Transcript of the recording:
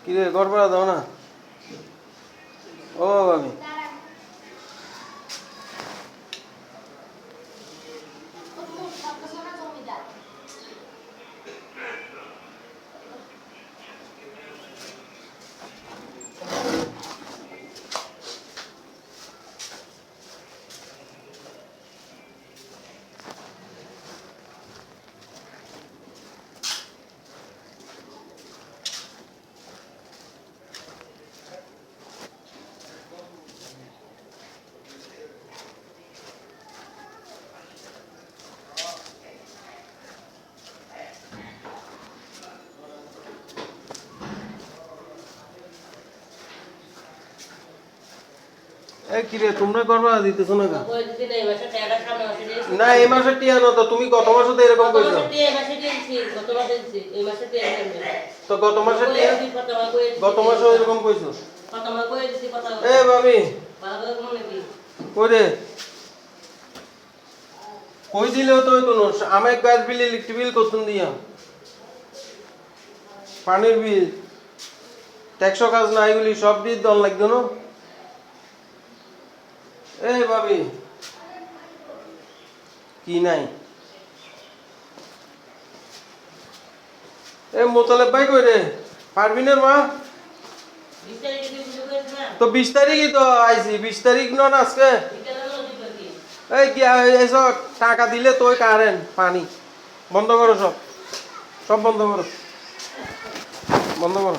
কি রে ঘর ভাড়া দাও না? ও আমি কিরে তোমরা ঘর ভাড়া দিতেছো না কেন? না এই মাসে টিয়া না তো, তুমি গত মাসে তো এরকম কইছো। তো গত মাসে টিয়া গত মাসে এরকম কইছো। এ ভাবি কই রে? কই দিলেও তো হইতো না। আমি গ্যাস বিল ইলেকট্রিক বিল কত দিয়া, পানির বিল ট্যাক্সও কাজ না, এগুলি সব দিয়ে দল লাগতো না। এই ভাবি কি নাই? এ মোতালেব ভাই কই রে? পারবিনের মা তো 20 তারিখই তো আইছি, 20 তারিখ নন আজকে। এই কি এসব টাকা দিলে তো কারেন্ট পানি বন্ধ করো, সব সব বন্ধ করো, বন্ধ করো।